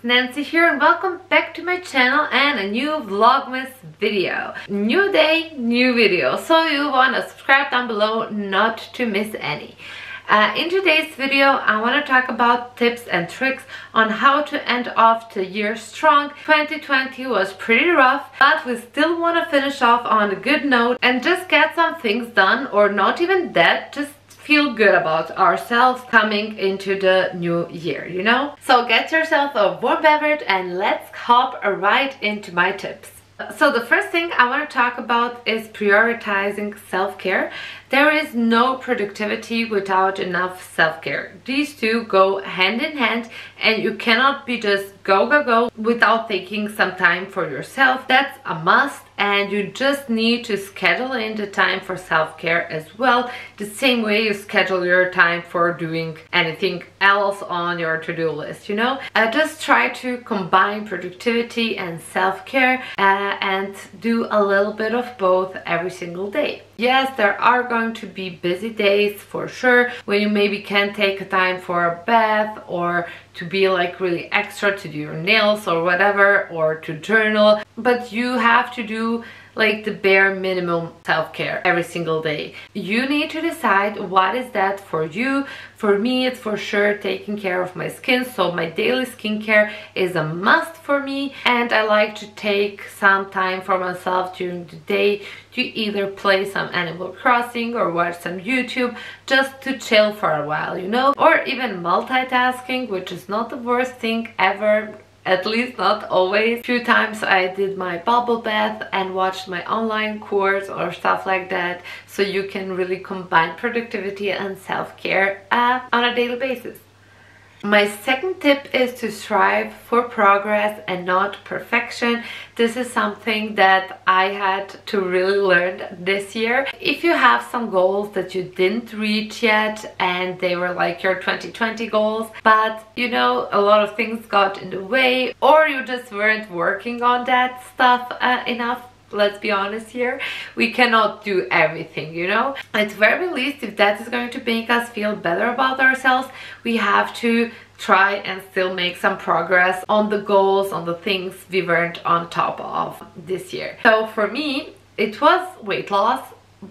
Nancy here and welcome back to my channel and a new Vlogmas video. New day, new video. So you want to subscribe down below not to miss any. In today's video I want to talk about tips and tricks on how to end off the year strong. 2020 was pretty rough, but we still want to finish off on a good note and just get some things done, or not even that, just feel good about ourselves coming into the new year, you know? So get yourself a warm beverage and let's hop right into my tips. So the first thing I want to talk about is prioritizing self-care. There is no productivity without enough self-care. These two go hand in hand and you cannot be just go without taking some time for yourself. That's a must, and you just need to schedule in the time for self-care as well, the same way you schedule your time for doing anything else on your to-do list, you know? Just try to combine productivity and self-care and do a little bit of both every single day. Yes, there are going to be busy days for sure, when you maybe can't take a time for a bath or to be like really extra to do your nails or whatever, or to journal, but you have to do like the bare minimum self-care every single day. You need to decide what is that for you. For me, it's for sure taking care of my skin, so my daily skincare is a must for me, and I like to take some time for myself during the day to either play some Animal Crossing or watch some YouTube, just to chill for a while, you know, or even multitasking, which is not the worst thing ever. At least not always. A few times I did my bubble bath and watched my online course or stuff like that, so you can really combine productivity and self-care on a daily basis. My second tip is to strive for progress and not perfection. This is something that I had to really learn this year. If you have some goals that you didn't reach yet and they were like your 2020 goals, but you know, a lot of things got in the way, or you just weren't working on that stuff enough. Let's be honest here, we cannot do everything, you know. At the very least, if that is going to make us feel better about ourselves, we have to try and still make some progress on the goals, on the things we weren't on top of this year. So for me, it was weight loss,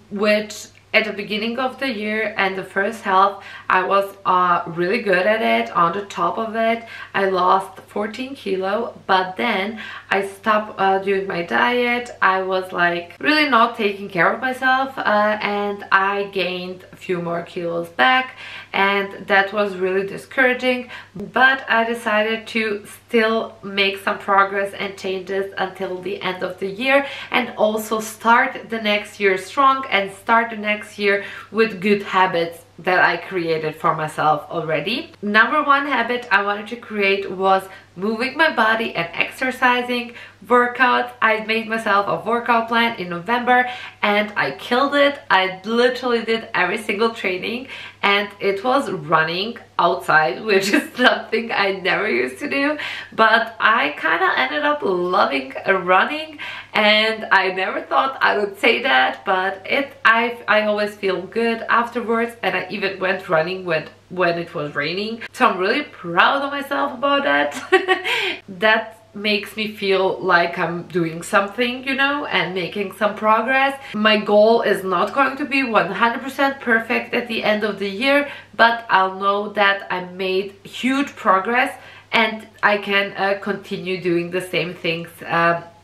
which at the beginning of the year and the first half I was really good at it, on the top of it. I lost 14 kilo, but then I stopped doing my diet. I was like really not taking care of myself and I gained a few more kilos back, and that was really discouraging. But I decided to still make some progress and changes until the end of the year, and also start the next year strong and start the next year with good habits that I created for myself already. Number one habit I wanted to create was moving my body and exercising. Workouts, I made myself a workout plan in November and I killed it. I literally did every single training, and it was running outside, which is something I never used to do, but I kind of ended up loving running, and I never thought I would say that, but I always feel good afterwards, and I even went running when it was raining, so I'm really proud of myself about that. That makes me feel like I'm doing something, you know, and making some progress. My goal is not going to be 100% perfect at the end of the year, but I'll know that I made huge progress and I can continue doing the same things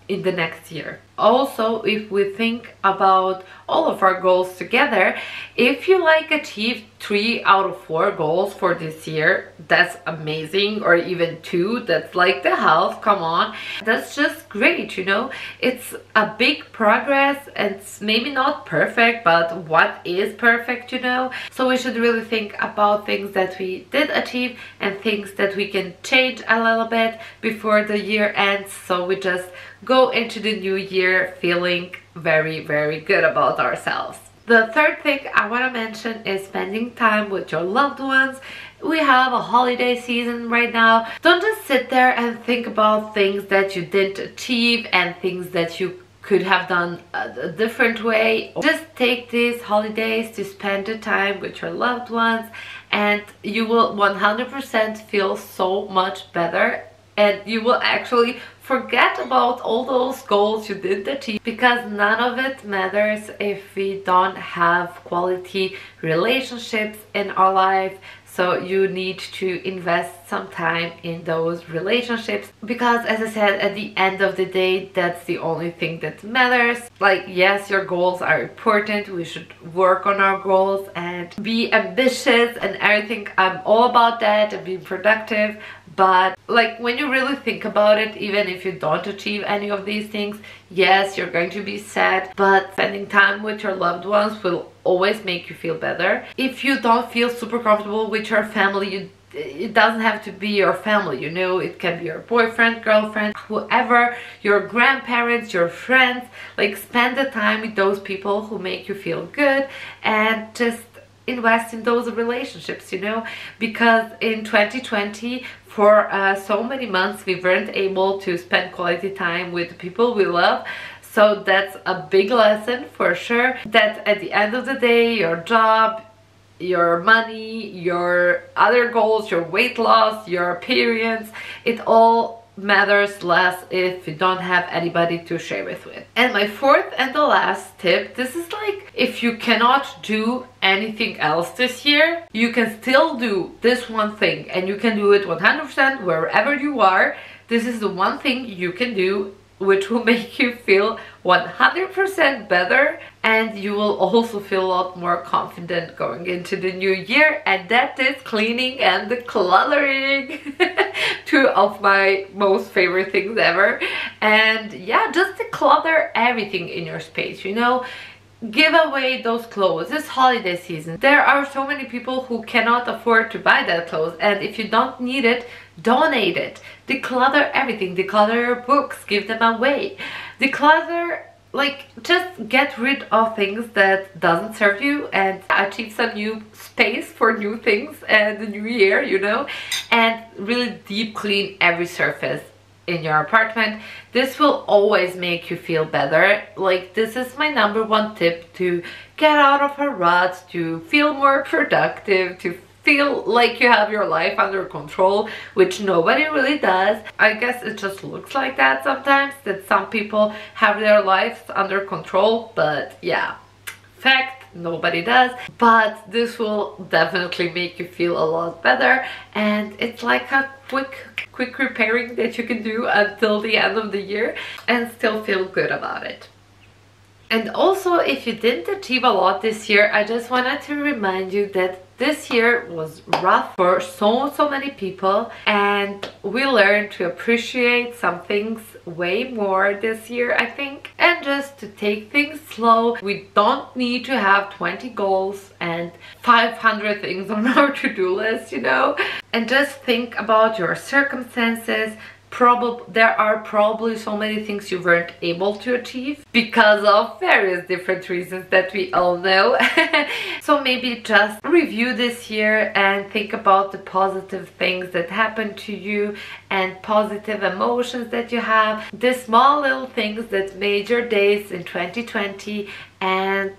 in the next year. Also, if we think about all of our goals together, if you like achieved 3 out of 4 goals for this year, that's amazing, or even 2, that's like the half, come on, that's just great, you know. It's a big progress, and it's maybe not perfect, but what is perfect, you know. So we should really think about things that we did achieve and things that we can change a little bit before the year ends, so we just go into the new year feeling very good about ourselves. The third thing I want to mention is spending time with your loved ones. We have a holiday season right now. Don't just sit there and think about things that you didn't achieve and things that you could have done a different way. Just take these holidays to spend the time with your loved ones, and you will 100% feel so much better and you will actually forget about all those goals you didn't achieve, because none of it matters if we don't have quality relationships in our life. So you need to invest some time in those relationships, because as I said, at the end of the day, that's the only thing that matters. Like, yes, your goals are important. We should work on our goals and be ambitious and everything. I'm all about that and being productive. But like, when you really think about it, even if you don't achieve any of these things, yes, you're going to be sad, but spending time with your loved ones will always make you feel better. If you don't feel super comfortable with your family, it doesn't have to be your family, you know, it can be your boyfriend, girlfriend, whoever, your grandparents, your friends. Like, spend the time with those people who make you feel good, and just invest in those relationships, you know, because in 2020 for so many months we weren't able to spend quality time with the people we love. So that's a big lesson for sure, that at the end of the day, your job, your money, your other goals, your weight loss, your appearance, it all matters less if you don't have anybody to share it with. And my fourth and the last tip, this is like, if you cannot do anything else this year, you can still do this one thing, and you can do it 100% wherever you are. This is the one thing you can do which will make you feel 100% better, and you will also feel a lot more confident going into the new year, and that is cleaning and decluttering. Two of my most favorite things ever. And yeah, just declutter everything in your space, you know. Give away those clothes. This holiday season, there are so many people who cannot afford to buy that clothes, and if you don't need it, donate it. Declutter everything. Declutter your books, give them away. Declutter, like, just get rid of things that doesn't serve you, and achieve some new space for new things and the new year, you know. And really deep clean every surface in your apartment. This will always make you feel better. Like, this is my number one tip to get out of a rut, to feel more productive, to feel like you have your life under control, which nobody really does. I guess it just looks like that sometimes, that some people have their lives under control, but yeah, fact, nobody does. But this will definitely make you feel a lot better, and it's like a quick repairing that you can do until the end of the year and still feel good about it. And also, if you didn't achieve a lot this year, I just wanted to remind you that this year was rough for so many people, and we learned to appreciate some things way more this year, I think, and just to take things slow. We don't need to have 20 goals and 500 things on our to-do list, you know, and just think about your circumstances. There are probably so many things you weren't able to achieve because of various different reasons that we all know. So maybe just review this year and think about the positive things that happened to you and positive emotions that you have, the small little things that made your days in 2020. And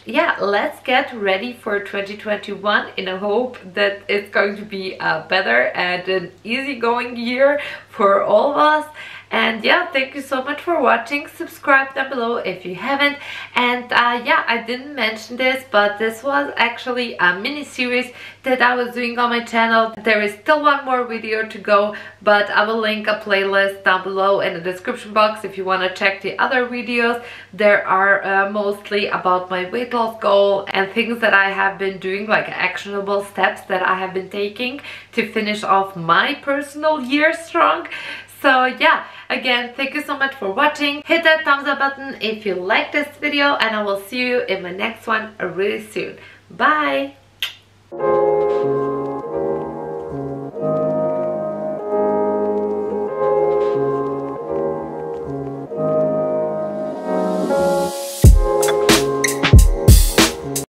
yeah, let's get ready for 2021 in a hope that it's going to be a better and an easygoing year for all of us. And yeah, thank you so much for watching. Subscribe down below if you haven't. And yeah, I didn't mention this, but this was actually a mini series that I was doing on my channel. There is still one more video to go, but I will link a playlist down below in the description box if you want to check the other videos. There are mostly about my weight loss goal and things that I have been doing, like actionable steps that I have been taking to finish off my personal year strong. So yeah, again, thank you so much for watching. Hit that thumbs up button if you like this video, and I will see you in my next one really soon. Bye!